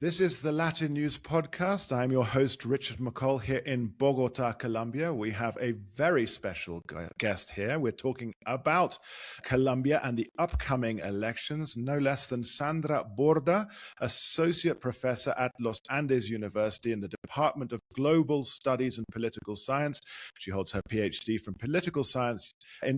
This is the LatinNews Podcast. I'm your host, Richard McCall, here in Bogota, Colombia. We have a very special guest here. We're talking about Colombia and the upcoming elections, no less than Sandra Borda, Associate Professor at Los Andes University in the Department of Global Studies and Political Science. She holds her PhD from political science at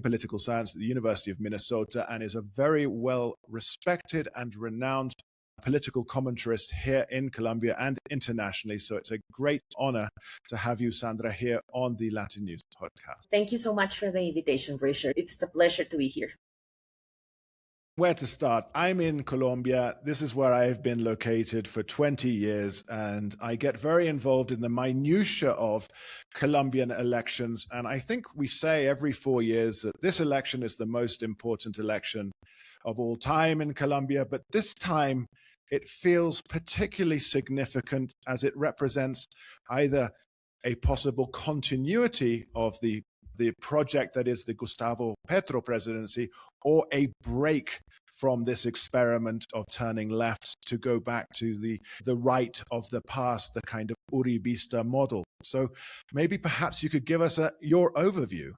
the University of Minnesota and is a very well respected and renowned political commentarist here in Colombia and internationally. So it's a great honor to have you, Sandra, here on the LatinNews Podcast. Thank you so much for the invitation, Richard. It's a pleasure to be here. Where to start? I'm in Colombia. This is where I've been located for 20 years, and I get very involved in the minutiae of Colombian elections. And I think we say every 4 years that this election is the most important election of all time in Colombia. But this time, it feels particularly significant as it represents either a possible continuity of the project that is the Gustavo Petro presidency, or a break from this experiment of turning left to go back to the right of the past, the kind of Uribista model. So maybe perhaps you could give us your overview.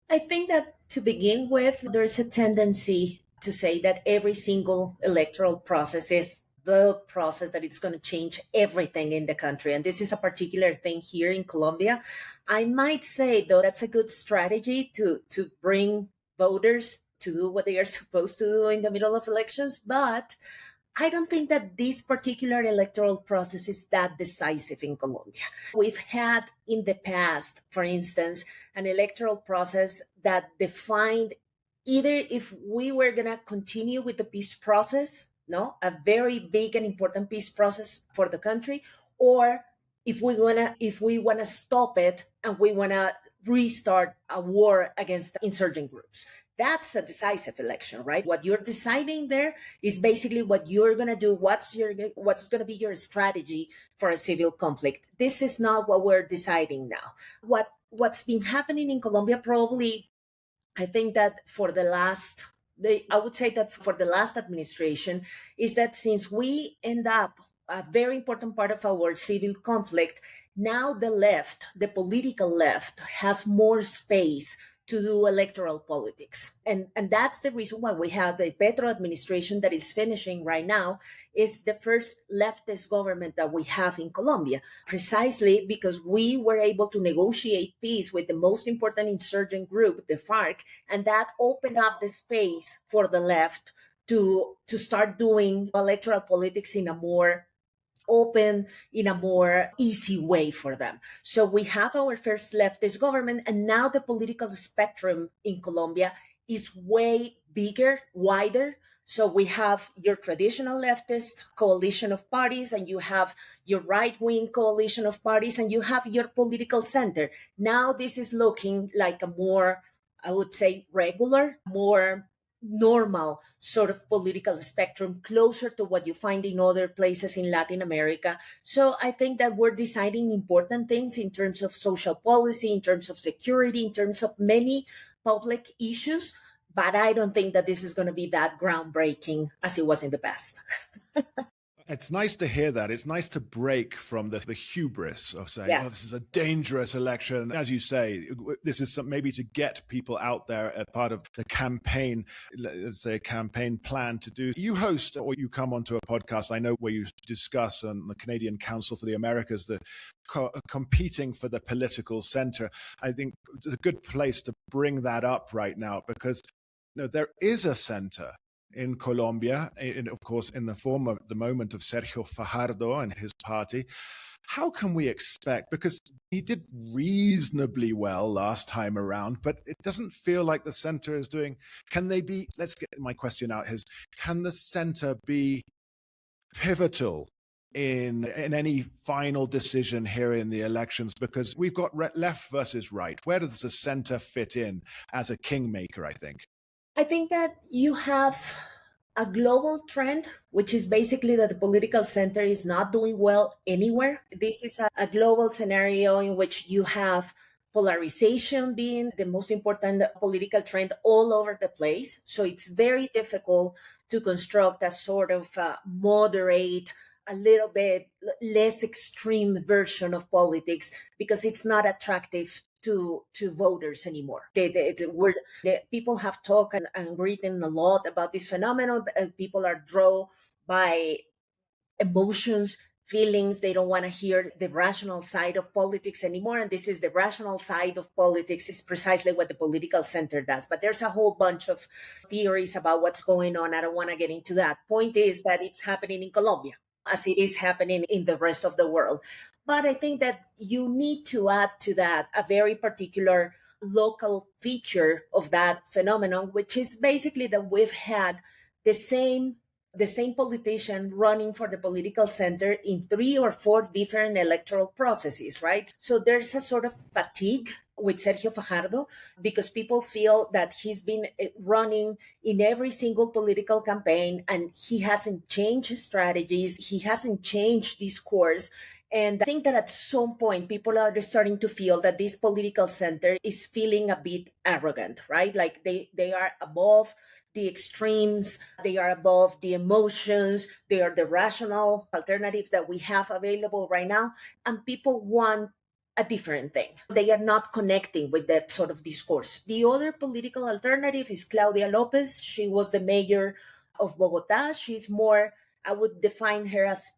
I think that to begin with, there's a tendency to say that every single electoral process is the process that it's going to change everything in the country. And this is a particular thing here in Colombia. I might say, though, that's a good strategy to bring voters to do what they are supposed to do in the middle of elections. But I don't think that this particular electoral process is that decisive in Colombia. We've had in the past, for instance, an electoral process that defined either if we were going to continue with the peace process, a very big and important peace process for the country, or if we want to stop it and we want to restart a war against insurgent groups. That's a decisive election, right? What you're deciding there is basically what you're going to do, what's going to be your strategy for a civil conflict. This is not what we're deciding now. What's been happening in Colombia probably, I think that for the last administration is that since we end up a very important part of our civil conflict, now the political left has more space to do electoral politics. And that's the reason why we have the Petro administration that is finishing right now is the first leftist government that we have in Colombia, precisely because we were able to negotiate peace with the most important insurgent group, the FARC, and that opened up the space for the left to start doing electoral politics in a more open, in a more easy way for them. So we have our first leftist government, and now the political spectrum in Colombia is way bigger, wider. So we have your traditional leftist coalition of parties, and you have your right-wing coalition of parties, and you have your political center. Now this is looking like a more, I would say, regular, more normal sort of political spectrum, closer to what you find in other places in Latin America. So I think that we're deciding important things in terms of social policy, in terms of security, in terms of many public issues. But I don't think that this is going to be that groundbreaking as it was in the past. It's nice to hear that. It's nice to break from the hubris of saying, oh, this is a dangerous election. As you say, this is maybe to get people out there as part of the campaign, let's say a campaign plan to do. You host or you come onto a podcast, I know, where you discuss on the Canadian Council for the Americas, the competing for the political center. I think it's a good place to bring that up right now because there is a center in Colombia, of course, in the form of the moment of Sergio Fajardo and his party. How can we expect, because he did reasonably well last time around, but it doesn't feel like the center is doing, let's get my question out, can the center be pivotal in any final decision here in the elections? Because we've got left versus right. Where does the center fit in as a kingmaker, I think? I think that you have a global trend, which is basically that the political center is not doing well anywhere. This is a global scenario in which you have polarization being the most important political trend all over the place. So it's very difficult to construct a sort of moderate a little bit less extreme version of politics because it's not attractive to voters anymore. People have talked and written a lot about this phenomenon. People are drawn by emotions, feelings. They don't want to hear the rational side of politics anymore. And this is the rational side of politics is precisely what the political center does. But there's a whole bunch of theories about what's going on. I don't want to get into that. Point is that it's happening in Colombia as it is happening in the rest of the world. But I think that you need to add to that a very particular local feature of that phenomenon, which is basically that we've had the same politician running for the political center in 3 or 4 different electoral processes, right? So there's a sort of fatigue with Sergio Fajardo because people feel that he's been running in every single political campaign and he hasn't changed his strategies, he hasn't changed discourse. And I think that at some point, people are starting to feel that this political center is feeling a bit arrogant, right? Like they are above the extremes, they are above the emotions, they are the rational alternative that we have available right now. And people want a different thing. They are not connecting with that sort of discourse. The other political alternative is Claudia Lopez. She was the mayor of Bogota. She's more, I would define her as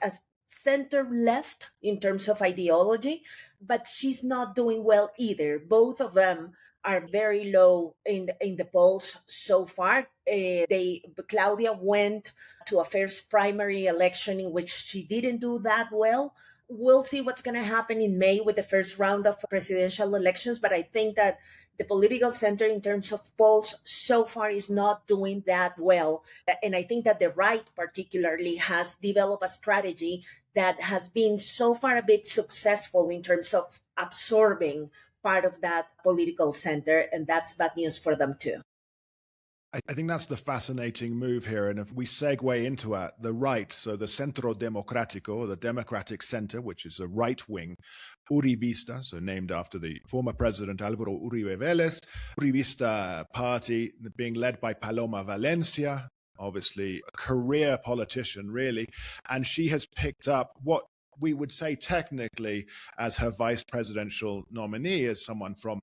as center left in terms of ideology, but she's not doing well either. Both of them are very low in the polls so far. Claudia went to a first primary election in which she didn't do that well. We'll see what's going to happen in May with the first round of presidential elections, but I think that the political center in terms of polls so far is not doing that well. And I think that the right particularly has developed a strategy that has been so far a bit successful in terms of absorbing part of that political center, and that's bad news for them too. I think that's the fascinating move here. And if we segue into it, the right, so the Centro Democrático, the Democratic Center, which is a right-wing Uribista, so named after the former president Álvaro Uribe Vélez, Uribista party being led by Paloma Valencia, obviously a career politician, really. And she has picked up what we would say technically as her vice presidential nominee as someone from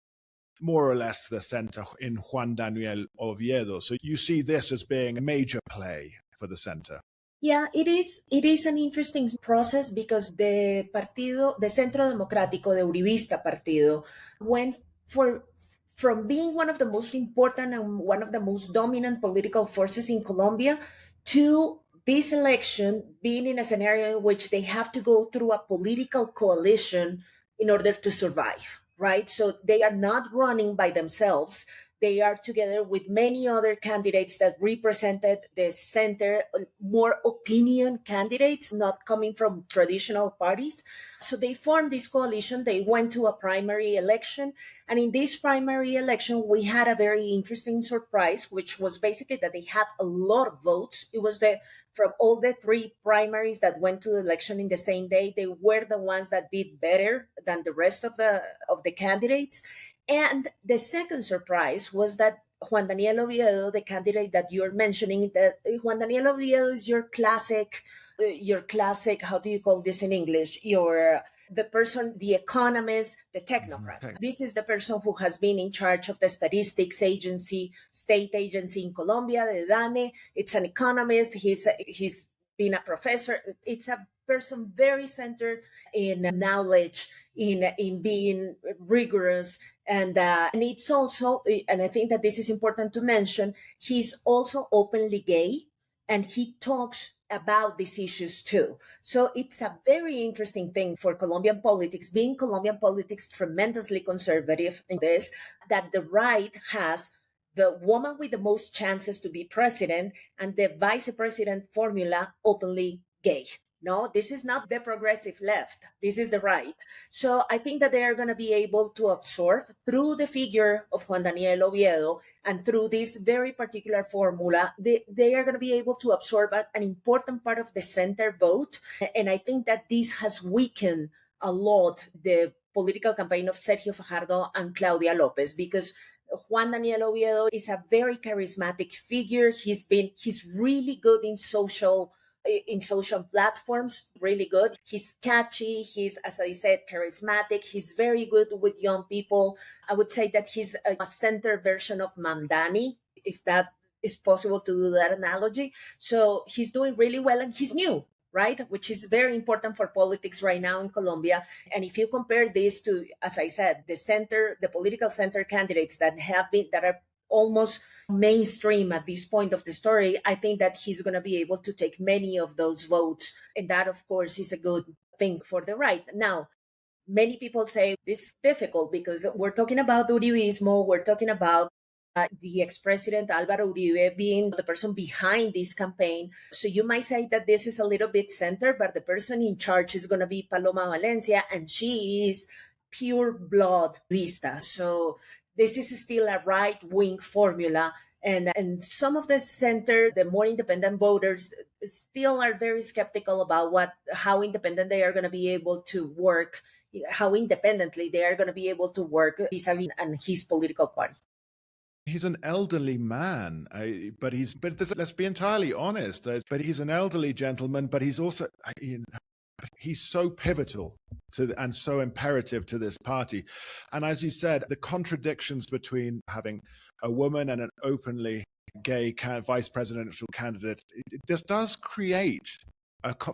more or less the center in Juan Daniel Oviedo. So you see this as being a major play for the center. Yeah, it is. It is an interesting process because the Centro Democrático, the Uribista Partido, went from being one of the most important and one of the most dominant political forces in Colombia to this election being in a scenario in which they have to go through a political coalition in order to survive, right? So they are not running by themselves. They are together with many other candidates that represented the center, more opinion candidates, not coming from traditional parties. So they formed this coalition. They went to a primary election. And in this primary election, we had a very interesting surprise, which was basically that they had a lot of votes. It was from all the 3 primaries that went to the election in the same day, they were the ones that did better than the rest of the candidates. And the second surprise was that Juan Daniel Oviedo, the candidate that you're mentioning, that Juan Daniel Oviedo is your classic, how do you call this in English? The person, the economist, the technocrat. Okay. This is the person who has been in charge of the statistics agency, state agency in Colombia, the DANE. It's an economist. He's been a professor. It's a person very centered in knowledge, in being rigorous. And it's also, and I think that this is important to mention, he's also openly gay and he talks about these issues too. So it's a very interesting thing for Colombian politics, being Colombian politics tremendously conservative in this, that the right has the woman with the most chances to be president and the vice president formula openly gay. No, this is not the progressive left. This is the right. So I think that they are going to be able to absorb through the figure of Juan Daniel Oviedo and through this very particular formula, they are going to be able to absorb an important part of the center vote. And I think that this has weakened a lot the political campaign of Sergio Fajardo and Claudia Lopez, because Juan Daniel Oviedo is a very charismatic figure. He's really good in social in social platforms, really good. He's catchy. He's, as I said, charismatic. He's very good with young people. I would say that he's a center version of Mamdani, if that is possible to do that analogy. So he's doing really well, and he's new, right? Which is very important for politics right now in Colombia. And if you compare this to, as I said, the political center candidates that are almost mainstream at this point of the story, I think that he's going to be able to take many of those votes. And that, of course, is a good thing for the right. Now, many people say this is difficult because we're talking about Uribismo, we're talking about the ex-president Álvaro Uribe being the person behind this campaign. So you might say that this is a little bit centered, but the person in charge is going to be Paloma Valencia, and she is pure blood Vista. So this is still a right-wing formula. And some of the center, the more independent voters, still are very skeptical about how independent they are going to be able to work, how independently they are going to be able to work vis-a-vis and his political party. He's an elderly man, but let's be entirely honest, but he's an elderly gentleman, but he's also, he's so pivotal and so imperative to this party. And as you said, the contradictions between having a woman and an openly gay vice presidential candidate, this does create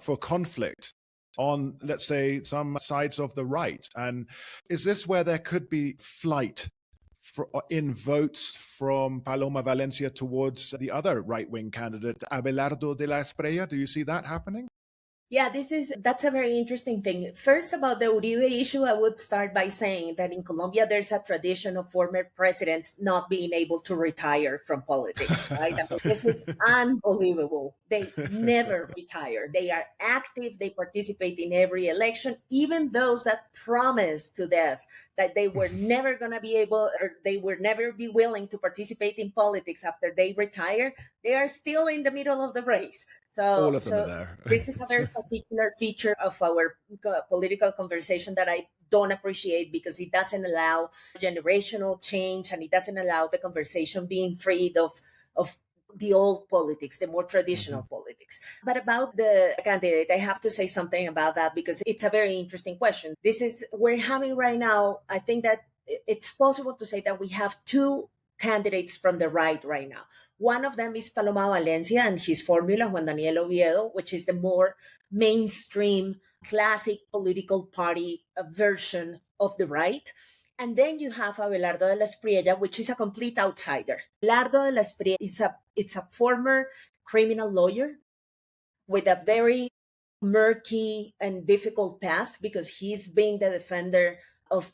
for conflict on, let's say, some sides of the right. And is this where there could be flight in votes from Paloma Valencia towards the other right-wing candidate, Abelardo de la Espriella? Do you see that happening? Yeah, that's a very interesting thing. First, about the Uribe issue, I would start by saying that in Colombia, there's a tradition of former presidents not being able to retire from politics, right? I mean, this is unbelievable. They never retire. They are active. They participate in every election, even those that promised to death that they were never going to be able, or they would never be willing to participate in politics after they retire. They are still in the middle of the race. So, all of them are there. This is a very particular feature of our political conversation that I don't appreciate, because it doesn't allow generational change, and it doesn't allow the conversation being freed of the old politics, the more traditional politics. But about the candidate, I have to say something about that, because it's a very interesting question. We're having right now, I think that it's possible to say that we have two candidates from the right now. One of them is Paloma Valencia and his formula, Juan Daniel Oviedo, which is the more mainstream, classic political party version of the right. And then you have Abelardo de la Espriella, which is a complete outsider. Abelardo de la Espriella is a former criminal lawyer with a very murky and difficult past, because he's been the defender of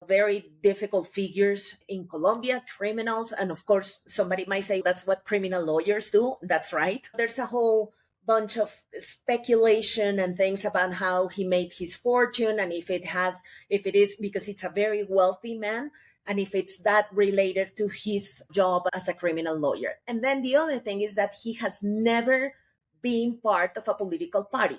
very difficult figures in Colombia, criminals. And of course, somebody might say that's what criminal lawyers do. That's right. There's a whole bunch of speculation and things about how he made his fortune, and if it is because it's a very wealthy man, and if it's that related to his job as a criminal lawyer. And then the other thing is that he has never been part of a political party.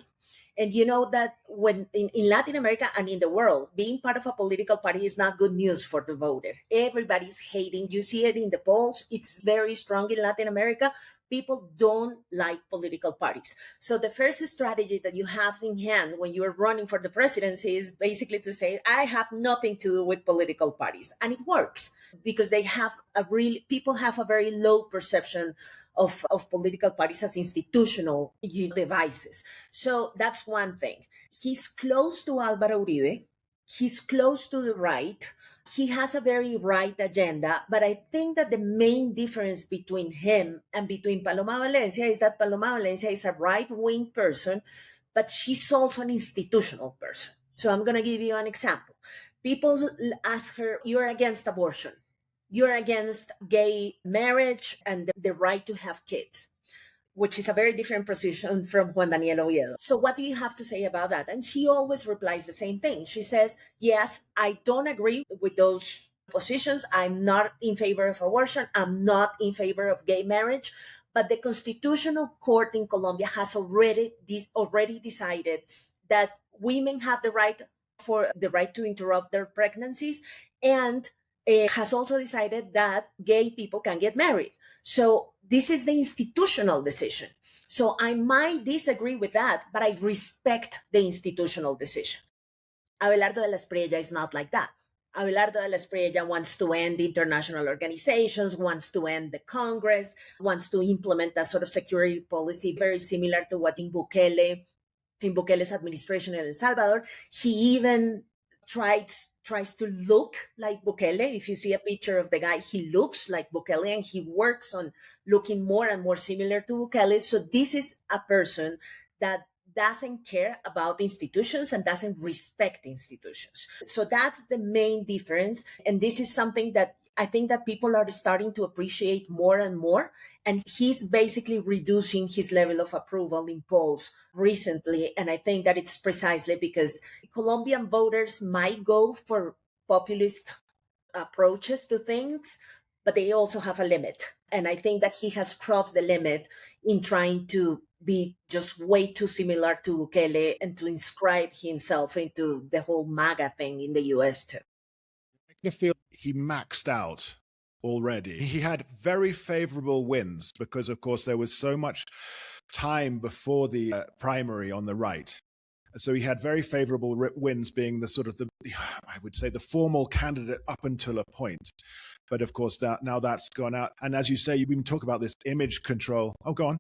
And you know that when in Latin America and in the world, being part of a political party is not good news for the voter. Everybody's hating. You see it in the polls. It's very strong in Latin America. People don't like political parties. So the first strategy that you have in hand when you are running for the presidency is basically to say, I have nothing to do with political parties. And it works, because people have a very low perception of political parties as institutional devices. So that's one thing. He's close to Álvaro Uribe. He's close to the right. He has a very right agenda, but I think that the main difference between him and between Paloma Valencia is that Paloma Valencia is a right-wing person, but she's also an institutional person. So I'm going to give you an example. People ask her, you're against abortion. You're against gay marriage and the right to have kids, which is a very different position from Juan Daniel Oviedo. So what do you have to say about that? And she always replies the same thing. She says, yes, I don't agree with those positions. I'm not in favor of abortion. I'm not in favor of gay marriage. But the Constitutional Court in Colombia has already decided that women have the right to interrupt their pregnancies, and it has also decided that gay people can get married. So this is the institutional decision. So I might disagree with that, but I respect the institutional decision. Abelardo de la Espriella is not like that. Abelardo de la Espriella wants to end international organizations, wants to end the Congress, wants to implement a sort of security policy very similar to what in Bukele's administration in El Salvador. He even tries to look like Bukele. If you see a picture of the guy, he looks like Bukele, and he works on looking more and more similar to Bukele. So this is a person that doesn't care about institutions and doesn't respect institutions. So that's the main difference. And this is something that I think that people are starting to appreciate more and more. And he's basically reducing his level of approval in polls recently. And I think that it's precisely because Colombian voters might go for populist approaches to things, but they also have a limit. And I think that he has crossed the limit in trying to be just way too similar to Bukele and to inscribe himself into the whole MAGA thing in the US too. I feel he maxed out already. He had very favorable wins because, of course, there was so much time before the primary on the right. So he had very favorable wins, being the sort of I would say, the formal candidate up until a point. But of course, now that's gone out. And as you say, you even talk about this image control. Oh, go on.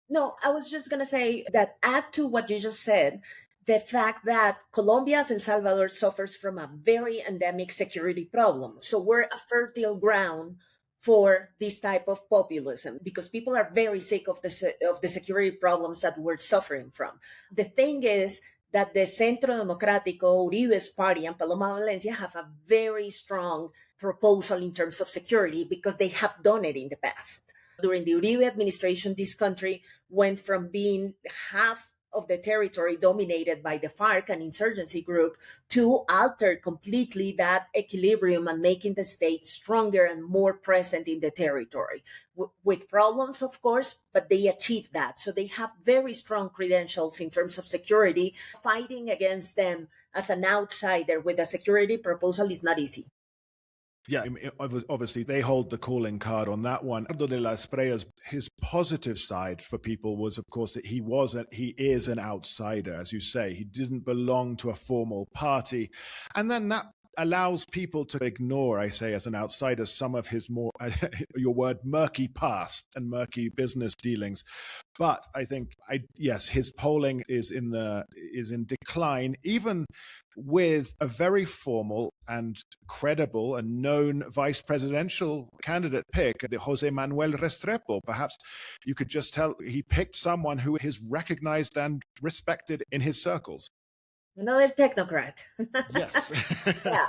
No, I was just going to say that add to what you just said, the fact that Colombia, as El Salvador, suffers from a very endemic security problem. So we're a fertile ground for this type of populism because people are very sick of the security problems that we're suffering from. The thing is that the Centro Democrático, Uribe's party, and Paloma Valencia have a very strong proposal in terms of security because they have done it in the past. During the Uribe administration, this country went from being half of the territory dominated by the FARC, an insurgency group, to alter completely that equilibrium and making the state stronger and more present in the territory. With problems, of course, but they achieved that. So they have very strong credentials in terms of security. Fighting against them as an outsider with a security proposal is not easy. Yeah, obviously they hold the calling card on that one. Abelardo de la Espriella's, his positive side for people was, of course, that he is an outsider, as you say. He didn't belong to a formal party. And then that allows people to ignore, I say, as an outsider, some of his more, your word, murky past and murky business dealings. But I think, yes, his polling is in decline, even with a very formal and credible and known vice presidential candidate pick, Jose Manuel Restrepo. Perhaps you could just tell he picked someone who is recognized and respected in his circles. Another technocrat. Yes. Yeah.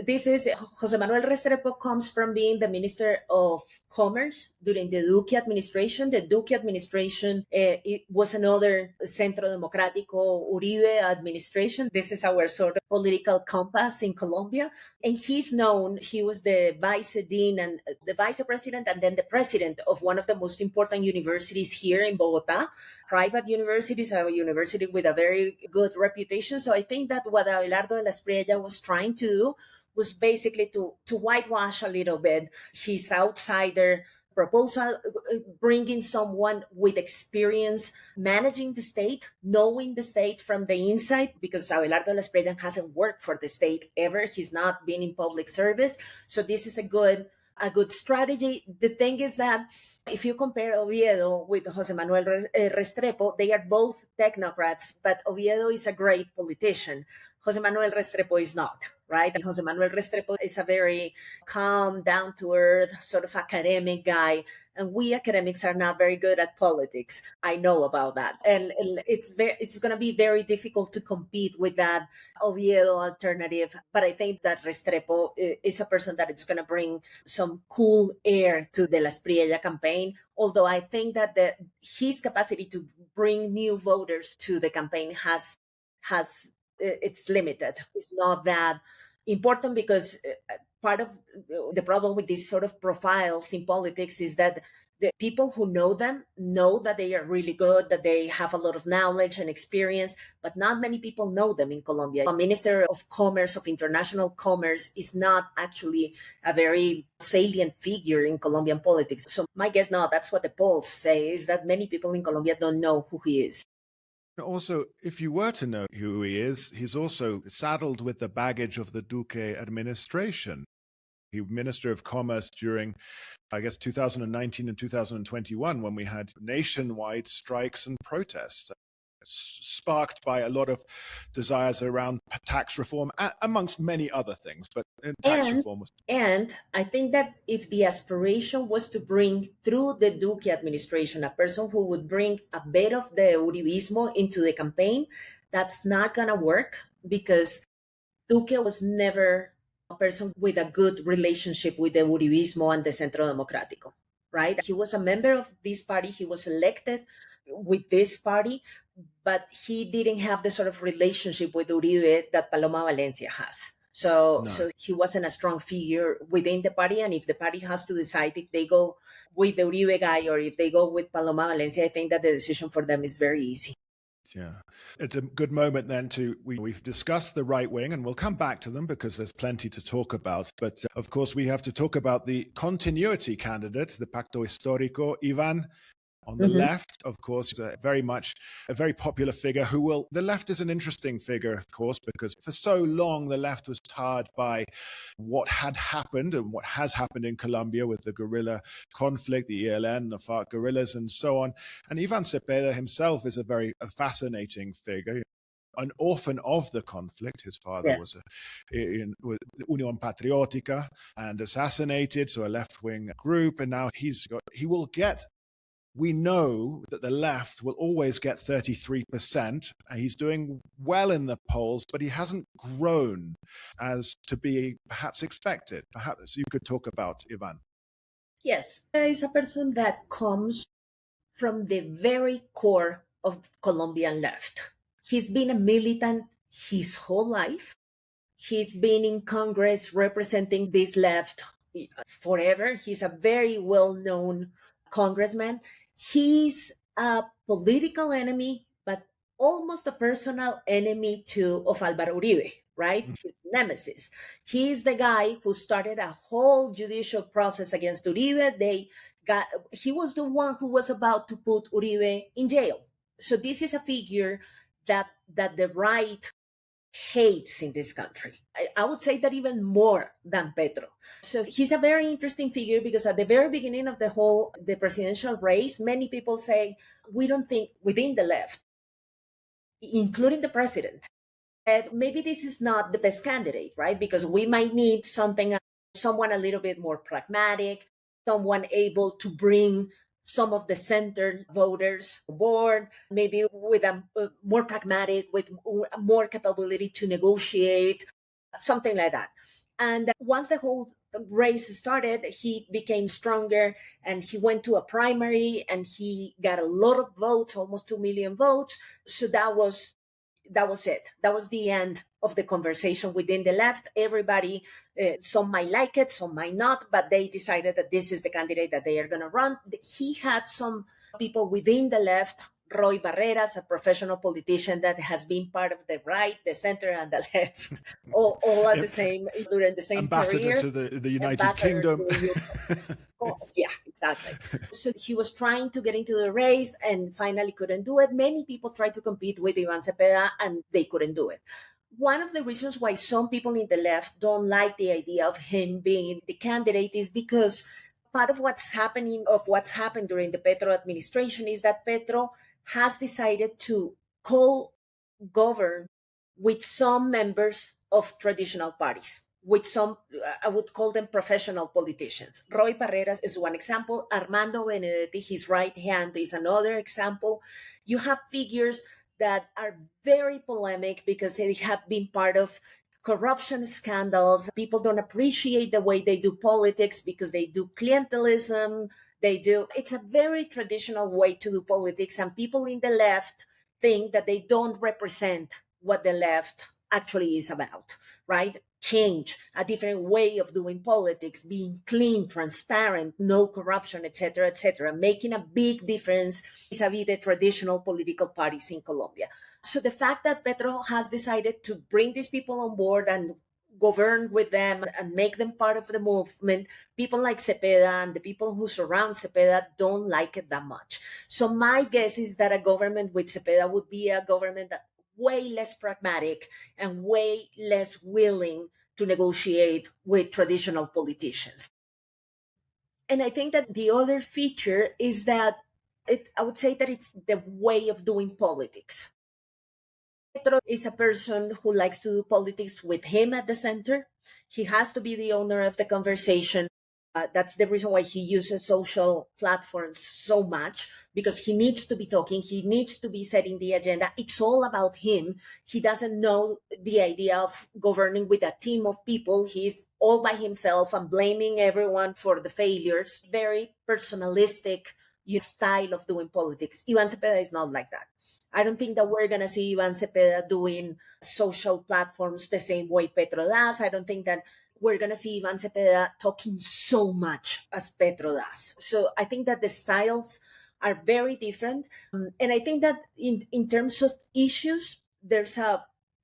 This is Jose Manuel Restrepo comes from being the Minister of Commerce during the Duque administration. The Duque administration it was another Centro Democrático Uribe administration. This is our sort of political compass in Colombia. And he's known, he was the vice dean and the vice president and then the president of one of the most important universities here in Bogota, private universities, a university with a very good reputation. So I think that what Abelardo de la Espriella was trying to do was basically to whitewash a little bit his outsider proposal, bringing someone with experience managing the state, knowing the state from the inside, because Abelardo de la Espriella hasn't worked for the state ever. He's not been in public service. So this is a good strategy. The thing is that if you compare Oviedo with Jose Manuel Restrepo, they are both technocrats, but Oviedo is a great politician. Jose Manuel Restrepo is not, right? And Jose Manuel Restrepo is a very calm, down-to-earth, sort of academic guy. And we academics are not very good at politics. I know about that. And it's going to be very difficult to compete with that Oviedo alternative. But I think that Restrepo is a person that is going to bring some cool air to the La Espriella campaign. Although I think that his capacity to bring new voters to the campaign it's limited. It's not that important because part of the problem with these sort of profiles in politics is that The people who know them know that they are really good, that they have a lot of knowledge and experience, but not many people know them in Colombia. A minister of commerce, of international commerce, is not actually a very salient figure in Colombian politics. So my guess, no, that's what the polls say, is that many people in Colombia don't know who he is. Also, if you were to know who he is, he's also saddled with the baggage of the Duque administration. He was Minister of Commerce during, I guess, 2019 and 2021, when we had nationwide strikes and protests, sparked by a lot of desires around tax reform, amongst many other things. But tax reform was... And I think that if the aspiration was to bring through the Duque administration a person who would bring a bit of the Uribismo into the campaign, that's not going to work, because Duque was never a person with a good relationship with the Uribismo and the Centro Democrático, right? He was a member of this party. He was elected with this party, but he didn't have the sort of relationship with Uribe that Paloma Valencia has. So he wasn't a strong figure within the party. And if the party has to decide if they go with the Uribe guy or if they go with Paloma Valencia, I think that the decision for them is very easy. Yeah, it's a good moment then we've discussed the right wing, and we'll come back to them because there's plenty to talk about. But of course, we have to talk about the continuity candidate, the Pacto Histórico, Iván. On the left, of course, very much a very popular figure the left is an interesting figure, of course, because for so long, the left was tarred by what had happened and what has happened in Colombia with the guerrilla conflict, the ELN, the FARC guerrillas, and so on. And Iván Cepeda himself is a fascinating figure, an orphan of the conflict. His father was in Unión Patriótica and assassinated, so a left-wing group, and now he will get... We know that the left will always get 33%. He's doing well in the polls, but he hasn't grown as to be perhaps expected. Perhaps you could talk about Iván. Yes, he's a person that comes from the very core of Colombian left. He's been a militant his whole life. He's been in Congress representing this left forever. He's a very well-known congressman. He's a political enemy, but almost a personal enemy of Álvaro Uribe, right? His nemesis. He's the guy who started a whole judicial process against Uribe. He was the one who was about to put Uribe in jail. So this is a figure that the right hates in this country. I would say that even more than Petro. So he's a very interesting figure because at the very beginning of the presidential race, many people say, we don't think within the left, including the president, that maybe this is not the best candidate, right? Because we might need someone a little bit more pragmatic, someone able to bring some of the center voters on board, maybe with a more pragmatic, with more capability to negotiate, something like that. And once the whole race started, he became stronger and he went to a primary and he got a lot of votes, almost 2 million votes. So that was it. That was the end of the conversation within the left. Everybody, some might like it, some might not, but they decided that this is the candidate that they are going to run. He had some people within the left, Roy Barreras, a professional politician that has been part of the right, the center, and the left, all at the same, during the same Ambassador career. to the United Kingdom. Yeah, exactly. So he was trying to get into the race and finally couldn't do it. Many people tried to compete with Iván Cepeda and they couldn't do it. One of the reasons why some people in the left don't like the idea of him being the candidate is because part of what's happened during the Petro administration is that Petro has decided to co-govern with some members of traditional parties, with some, I would call them professional politicians. Roy Barreras is one example. Armando Benedetti, his right hand, is another example. You have figures that are very polemic because they have been part of corruption scandals. People don't appreciate the way they do politics because they do clientelism. It's a very traditional way to do politics, and people in the left think that they don't represent what the left actually is about, right? change, a different way of doing politics, being clean, transparent, no corruption, etc., making a big difference vis-a-vis the traditional political parties in Colombia. So the fact that Petro has decided to bring these people on board and govern with them and make them part of the movement, people like Cepeda and the people who surround Cepeda don't like it that much. So my guess is that a government with Cepeda would be a government that way less pragmatic and way less willing to negotiate with traditional politicians. And I think that the other feature is that I would say that it's the way of doing politics. Petro is a person who likes to do politics with him at the center. He has to be the owner of the conversation. That's the reason why he uses social platforms so much, because he needs to be talking. He needs to be setting the agenda. It's all about him. He doesn't know the idea of governing with a team of people. He's all by himself and blaming everyone for the failures. Very personalistic style of doing politics. Iván Cepeda is not like that. I don't think that we're going to see Iván Cepeda doing social platforms the same way Petro does. I don't think that we're going to see Iván Cepeda talking so much as Petro does. So I think that the styles are very different. And I think that in terms of issues,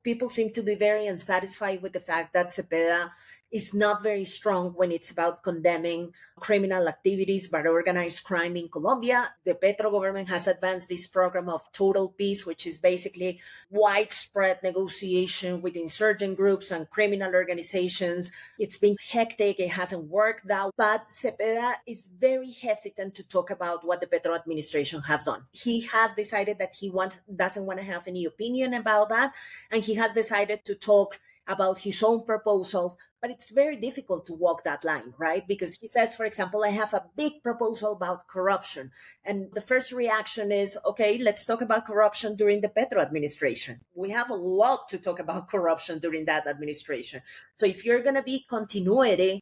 people seem to be very unsatisfied with the fact that Cepeda is not very strong when it's about condemning criminal activities but organized crime in Colombia. The Petro government has advanced this program of total peace, which is basically widespread negotiation with insurgent groups and criminal organizations. It's been hectic. It hasn't worked out. But Cepeda is very hesitant to talk about what the Petro administration has done. He has decided that he doesn't want to have any opinion about that. And he has decided to talk about his own proposals, but it's very difficult to walk that line, right? Because he says, for example, I have a big proposal about corruption. And the first reaction is, okay, let's talk about corruption during the Petro administration. We have a lot to talk about corruption during that administration. So if you're going to be continuity,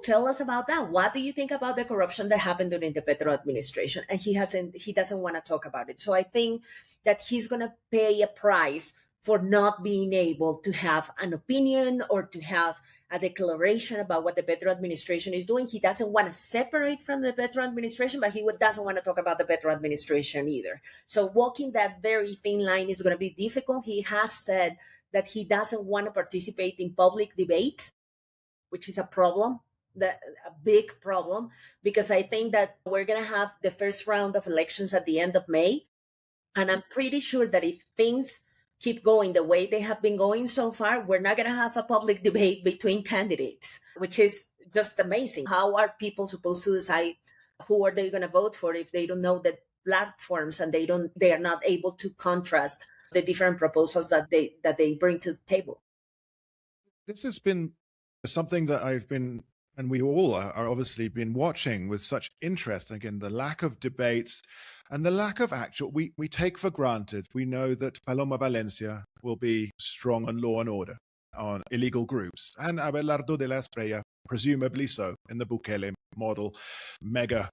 tell us about that. What do you think about the corruption that happened during the Petro administration? And he doesn't want to talk about it. So I think that he's going to pay a price for not being able to have an opinion or to have a declaration about what the Petro administration is doing. He doesn't want to separate from the Petro administration, but he doesn't want to talk about the Petro administration either. So walking that very thin line is going to be difficult. He has said that he doesn't want to participate in public debates, which is a problem, a big problem, because I think that we're going to have the first round of elections at the end of May. And I'm pretty sure that if things keep going the way they have been going so far, we're not going to have a public debate between candidates, which is just amazing. How are people supposed to decide who are they going to vote for if they don't know the platforms and they are not able to contrast the different proposals that they bring to the table? This has been something that I've been, and we all are obviously been watching with such interest. Again, the lack of debates and the lack of actual, we take for granted. We know that Paloma Valencia will be strong on law and order, on illegal groups, and Abelardo de la Espriella, presumably so, in the Bukele model, mega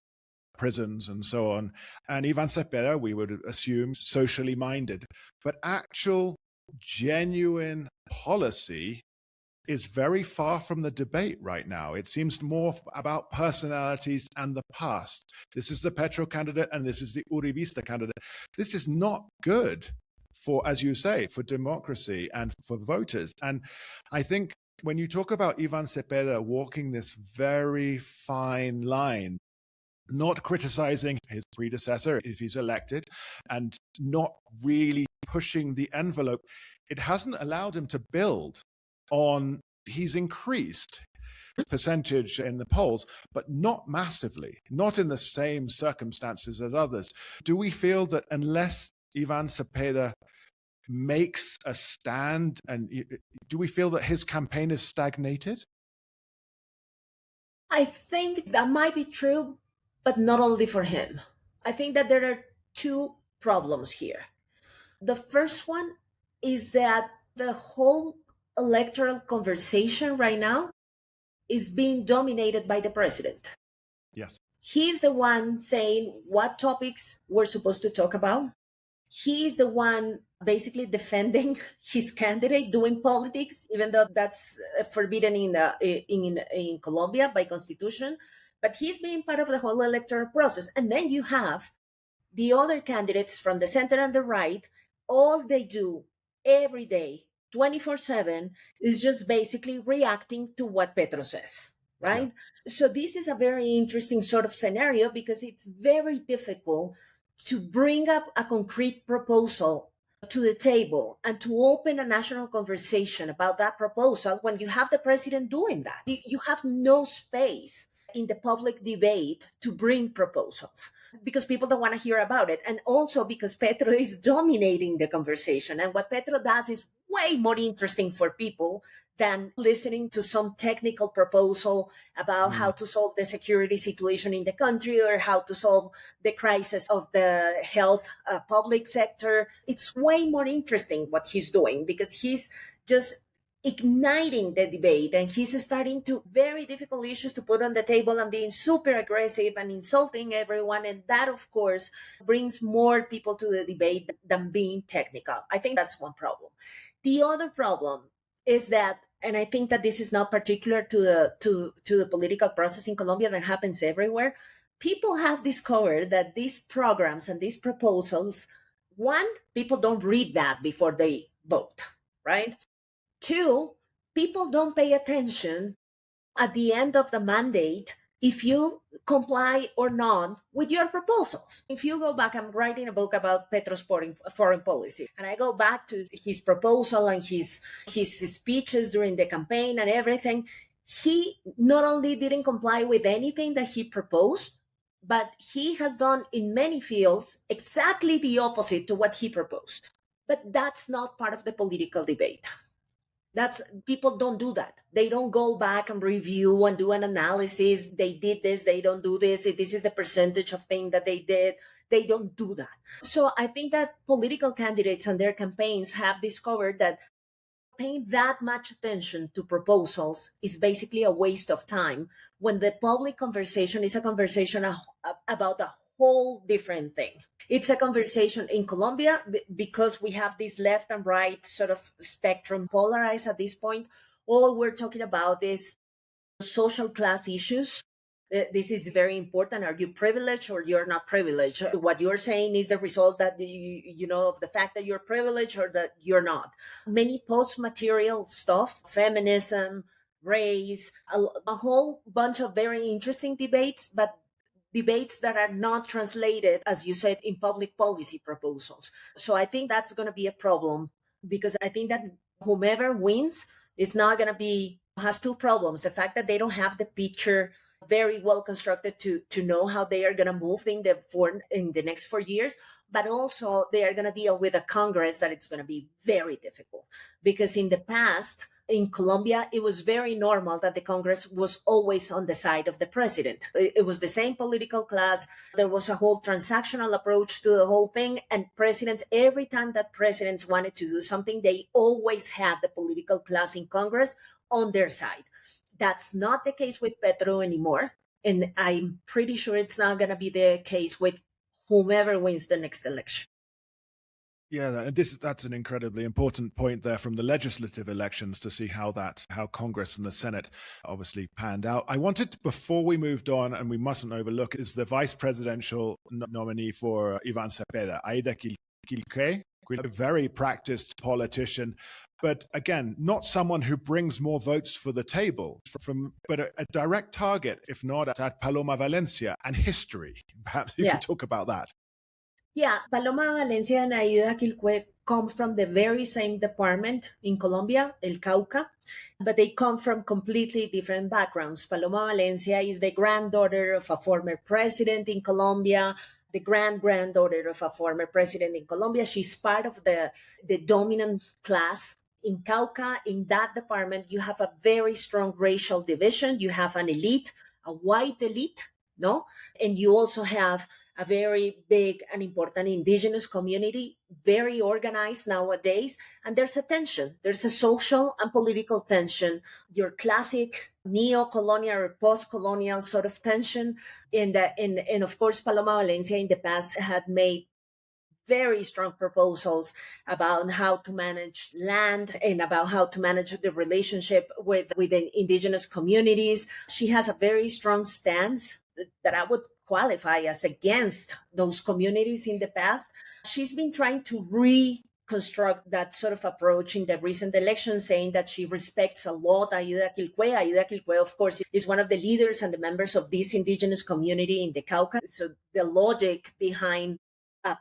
prisons and so on. And Iván Cepeda, we would assume, socially minded. But actual, genuine policy is very far from the debate right now. It seems more about personalities and the past. This is the Petro candidate and this is the Uribista candidate. This is not good for, as you say, for democracy and for voters. And I think when you talk about Iván Cepeda walking this very fine line, not criticizing his predecessor if he's elected and not really pushing the envelope, it hasn't allowed him to build on, he's increased his percentage in the polls, but not massively, not in the same circumstances as others. Do we feel that unless Iván Cepeda makes a stand, and do we feel that his campaign is stagnated? I think that might be true, but not only for him. I think that there are two problems here. The first one is that the whole electoral conversation right now is being dominated by the president. Yes. He's the one saying what topics we're supposed to talk about. He is the one basically defending his candidate, doing politics, even though that's forbidden in Colombia by constitution. But he's being part of the whole electoral process. And then you have the other candidates from the center and the right. All they do every day, 24/7, is just basically reacting to what Petro says, right? Yeah. So this is a very interesting sort of scenario because it's very difficult to bring up a concrete proposal to the table and to open a national conversation about that proposal when you have the president doing that. You have no space in the public debate to bring proposals because people don't want to hear about it. And also because Petro is dominating the conversation. And what Petro does is way more interesting for people than listening to some technical proposal about how to solve the security situation in the country or how to solve the crisis of the health public sector. It's way more interesting what he's doing because he's just igniting the debate and he's starting to very difficult issues to put on the table and being super aggressive and insulting everyone. And that, of course, brings more people to the debate than being technical. I think that's one problem. The other problem is that, and I think that this is not particular to the political process in Colombia, that happens everywhere. People have discovered that these programs and these proposals, one, people don't read that before they vote, right? Two, people don't pay attention at the end of the mandate if you comply or not with your proposals. If you go back, I'm writing a book about Petro's foreign policy, and I go back to his proposal and his speeches during the campaign and everything. He not only didn't comply with anything that he proposed, but he has done in many fields exactly the opposite to what he proposed. But that's not part of the political debate. People don't do that. They don't go back and review and do an analysis. They did this, they don't do this. This is the percentage of things that they did. They don't do that. So I think that political candidates and their campaigns have discovered that paying that much attention to proposals is basically a waste of time when the public conversation is a conversation about a whole different thing. It's a conversation in Colombia because we have this left and right sort of spectrum polarized at this point. All we're talking about is social class issues. This is very important. Are you privileged or you're not privileged? What you're saying is the result that you know of the fact that you're privileged or that you're not. Many post-material stuff, feminism, race, a whole bunch of very interesting debates, but debates that are not translated, as you said, in public policy proposals. So I think that's going to be a problem because I think that whomever wins is not going to has two problems. The fact that they don't have the picture very well constructed to know how they are going to move in the next 4 years, but also they are going to deal with a Congress that it's going to be very difficult because in the past, in Colombia, it was very normal that the Congress was always on the side of the president. It was the same political class. There was a whole transactional approach to the whole thing. And presidents, every time that presidents wanted to do something, they always had the political class in Congress on their side. That's not the case with Petro anymore. And I'm pretty sure it's not going to be the case with whomever wins the next election. Yeah, and that's an incredibly important point there from the legislative elections to see how Congress and the Senate obviously panned out. I wanted, before we moved on, and we mustn't overlook, is the vice presidential nominee for Iván Cepeda, Aida Quilqué, a very practiced politician, but again, not someone who brings more votes for the table, but a direct target, if not at Paloma Valencia and history. Perhaps you could talk about that. Yeah, Paloma Valencia and Aida Quilqué come from the very same department in Colombia, El Cauca, but they come from completely different backgrounds. Paloma Valencia is the granddaughter of a former president in Colombia, the granddaughter of a former president in Colombia. She's part of the dominant class in Cauca. In that department, you have a very strong racial division. You have an elite, a white elite, no? And you also have a very big and important indigenous community, very organized nowadays. And there's a tension. There's a social and political tension, your classic neo-colonial or post-colonial sort of tension. And of course, Paloma Valencia in the past had made very strong proposals about how to manage land and about how to manage the relationship with the indigenous communities. She has a very strong stance that I would qualify as against those communities in the past. She's been trying to reconstruct that sort of approach in the recent election, saying that she respects a lot Ayuda Quilcue. Ayuda Quilcue, of course, is one of the leaders and the members of this indigenous community in the Cauca. So the logic behind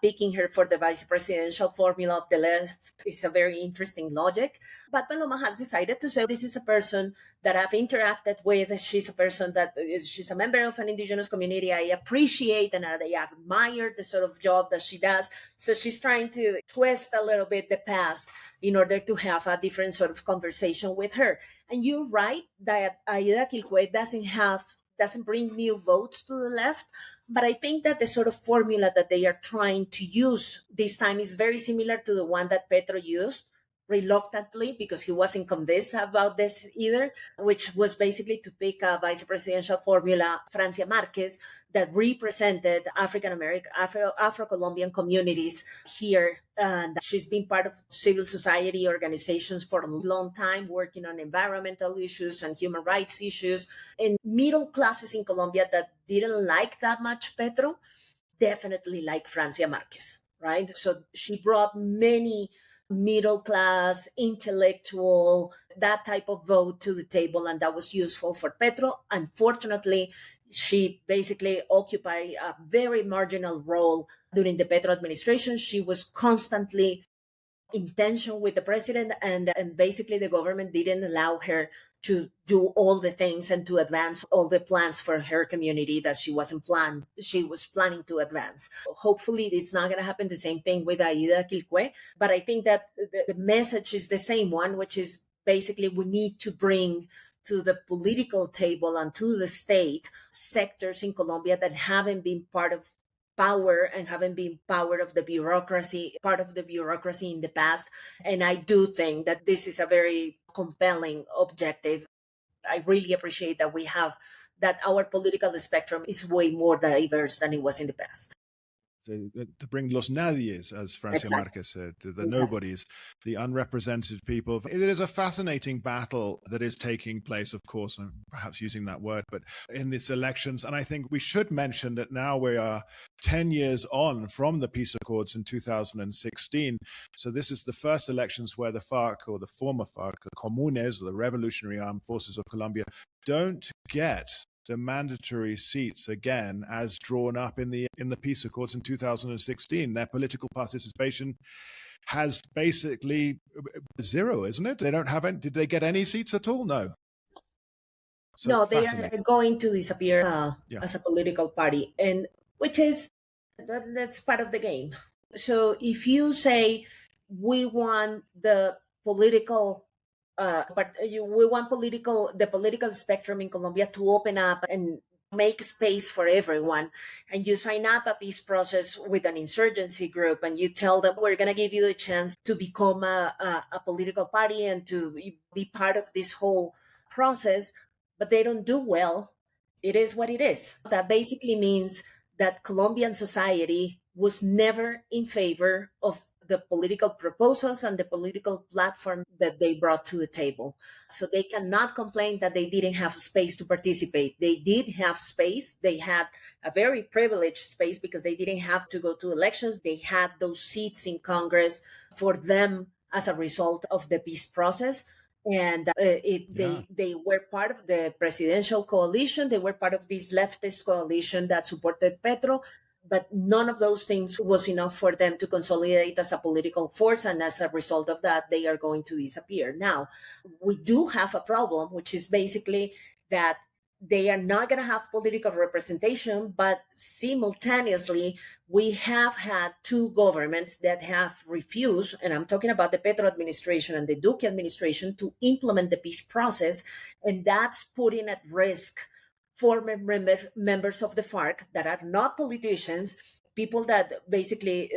picking her for the vice presidential formula of the left is a very interesting logic. But Paloma has decided to say, this is a person that I've interacted with. She's a person that she's a member of an indigenous community. I appreciate and I admire the sort of job that she does. So she's trying to twist a little bit the past in order to have a different sort of conversation with her. And you're right that Ayuda Quilcue doesn't bring new votes to the left. But I think that the sort of formula that they are trying to use this time is very similar to the one that Petro used, reluctantly, because he wasn't convinced about this either, which was basically to pick a vice presidential formula, Francia Marquez, that represented African-American, Afro-Colombian communities here. And she's been part of civil society organizations for a long time, working on environmental issues and human rights issues. And middle classes in Colombia that didn't like that much Petro, definitely like Francia Marquez, right? So she brought many middle class, intellectual, that type of vote to the table, and that was useful for Petro. Unfortunately, she basically occupied a very marginal role during the Petro administration. She was constantly in tension with the president, and basically the government didn't allow her to do all the things and to advance all the plans for her community that she was planning to advance. Hopefully it's not going to happen the same thing with Ayuda Quilcue, but I think that the message is the same one, which is basically we need to bring to the political table and to the state sectors in Colombia that haven't been part of power and haven't been part of the bureaucracy in the past. And I do think that this is a very compelling objective. I really appreciate that our political spectrum is way more diverse than it was in the past. To bring los nadies, as Francia Marquez said, to the nobodies, the unrepresented people. It is a fascinating battle that is taking place, of course, and perhaps using that word, but in these elections. And I think we should mention that now we are 10 years on from the peace accords in 2016. So this is the first elections where the FARC, or the former FARC, the Comunes, or the Revolutionary Armed Forces of Colombia, don't get the mandatory seats again as drawn up in the peace accords in 2016. Their political participation has basically zero, isn't it? They don't have any. Did they get any seats at all? No. So no, they are going to disappear as a political party, and that's part of the game. So if you say we want the political we want the political spectrum in Colombia to open up and make space for everyone, and you sign up a peace process with an insurgency group, and you tell them we're going to give you the chance to become a political party and to be part of this whole process, but they don't do well, it is what it is. That basically means that Colombian society was never in favor of the political proposals and the political platform that they brought to the table. So they cannot complain that they didn't have space to participate. They did have space. They had a very privileged space because they didn't have to go to elections. They had those seats in Congress for them as a result of the peace process. And they were part of the presidential coalition. They were part of this leftist coalition that supported Petro. But none of those things was enough for them to consolidate as a political force. And as a result of that, they are going to disappear. Now, we do have a problem, which is basically that they are not going to have political representation, but simultaneously, we have had two governments that have refused, and I'm talking about the Petro administration and the Duque administration, to implement the peace process. And that's putting at risk former members of the FARC that are not politicians, people that basically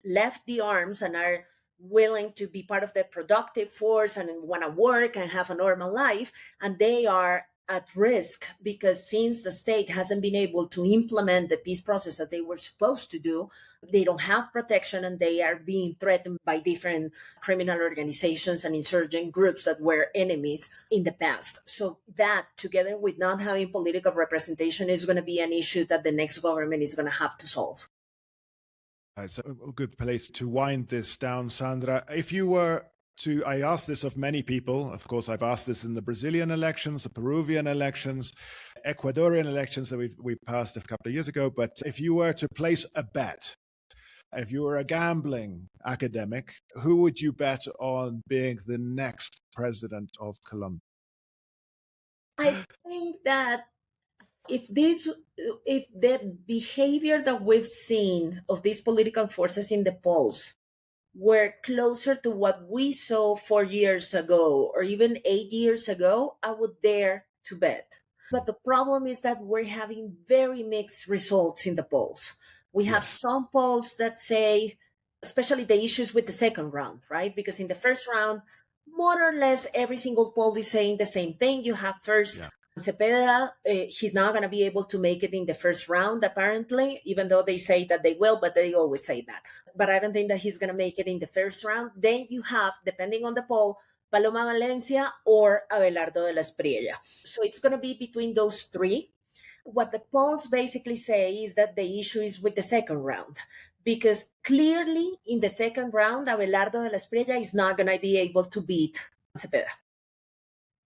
left the arms and are willing to be part of the productive force and want to work and have a normal life. And they are at risk because since the state hasn't been able to implement the peace process that they were supposed to do, they don't have protection and they are being threatened by different criminal organizations and insurgent groups that were enemies in the past. So that, together with not having political representation, is going to be an issue that the next government is going to have to solve. It's a good place to wind this down, Sandra. If you were to, I asked this of many people, of course, I've asked this in the Brazilian elections, the Peruvian elections, Ecuadorian elections that we passed a couple of years ago. But if you were to place a bet, if you were a gambling academic, who would you bet on being the next president of Colombia? I think that if the behavior that we've seen of these political forces in the polls were closer to what we saw 4 years ago or even 8 years ago, I would dare to bet. But the problem is that we're having very mixed results in the polls. We have some polls that say, especially the issues with the second round, right? Because in the first round, more or less every single poll is saying the same thing. You have first Cepeda, he's not going to be able to make it in the first round, apparently, even though they say that they will, but they always say that. But I don't think that he's going to make it in the first round. Then you have, depending on the poll, Paloma Valencia or Abelardo de la Espriella. So it's going to be between those three. What the polls basically say is that the issue is with the second round, because clearly in the second round, Abelardo de la Espriella is not going to be able to beat Cepeda.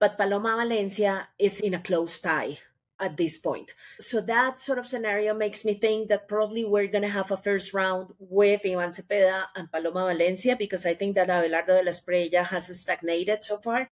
But Paloma Valencia is in a close tie at this point. So that sort of scenario makes me think that probably we're going to have a first round with Iván Cepeda and Paloma Valencia, because I think that Abelardo de la Espriella has stagnated so far.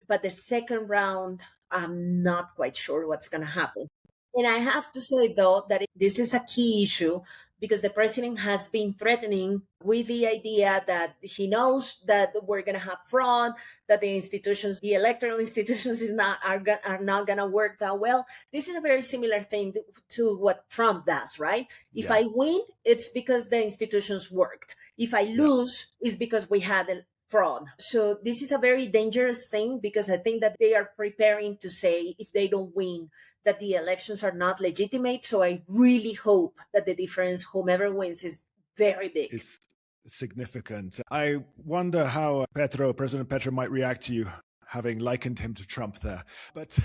But the second round, I'm not quite sure what's going to happen. And I have to say, though, that this is a key issue because the president has been threatening with the idea that he knows that we're going to have fraud, that the institutions, the electoral institutions are not going to work that well. This is a very similar thing to what Trump does, right? If I win, it's because the institutions worked. If I lose, it's because we had a fraud. So this is a very dangerous thing because I think that they are preparing to say if they don't win, that the elections are not legitimate. So I really hope that the difference, whomever wins, is very big. It's significant. I wonder how President Petro might react to you, having likened him to Trump there. But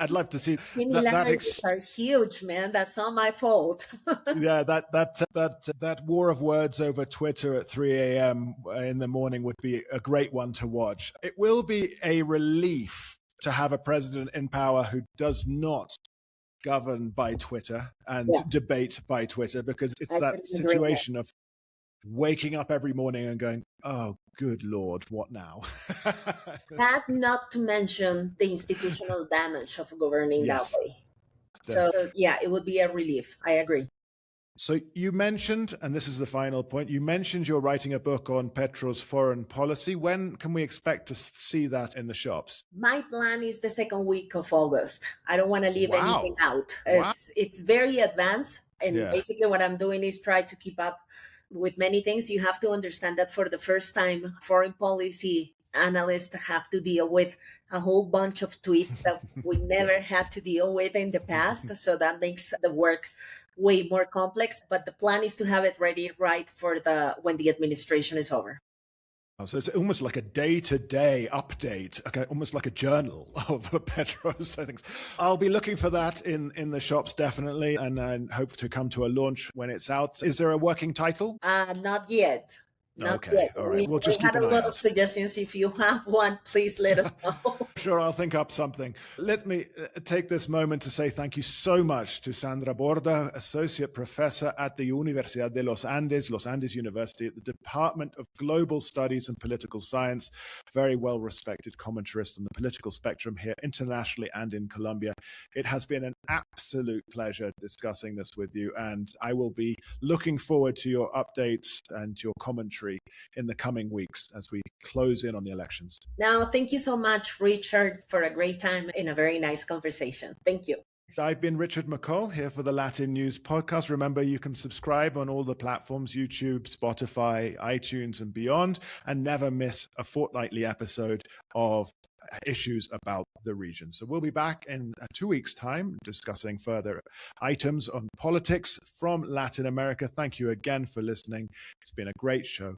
I'd love to see similarities are huge, man. That's not my fault. Yeah, that war of words over Twitter at 3 a.m. in the morning would be a great one to watch. It will be a relief to have a president in power who does not govern by Twitter and debate by Twitter, because it's that situation of waking up every morning and going, oh, good Lord, what now? That not to mention the institutional damage of governing that way. So, yeah, it would be a relief. I agree. So you mentioned, and this is the final point, you mentioned you're writing a book on Petro's foreign policy. When can we expect to see that in the shops? My plan is the second week of August. I don't want to leave anything out. It's very advanced. And basically what I'm doing is try to keep up with many things. You have to understand that for the first time, foreign policy analysts have to deal with a whole bunch of tweets that we never had to deal with in the past. So that makes the work way more complex, but the plan is to have it ready right for when the administration is over. So it's almost like a day-to-day update, almost like a journal of Petro's things. I'll be looking for that in the shops, definitely, and I hope to come to a launch when it's out. Is there a working title? Not yet. Not yet. All right. We'll just keep an eye out. We had a lot of suggestions. If you have one, please let us know. Sure, I'll think up something. Let me take this moment to say thank you so much to Sandra Borda, Associate Professor at the Universidad de Los Andes University at the Department of Global Studies and Political Science. Very well-respected commentarist on the political spectrum here internationally and in Colombia. It has been an absolute pleasure discussing this with you, and I will be looking forward to your updates and your commentary in the coming weeks as we close in on the elections. Now, thank you so much, Richard, for a great time and a very nice conversation. Thank you. I've been Richard McCall here for the Latin News Podcast. Remember, you can subscribe on all the platforms, YouTube, Spotify, iTunes, and beyond, and never miss a fortnightly episode of issues about the region. So we'll be back in 2 weeks' time discussing further items on politics from Latin America. Thank you again for listening. It's been a great show.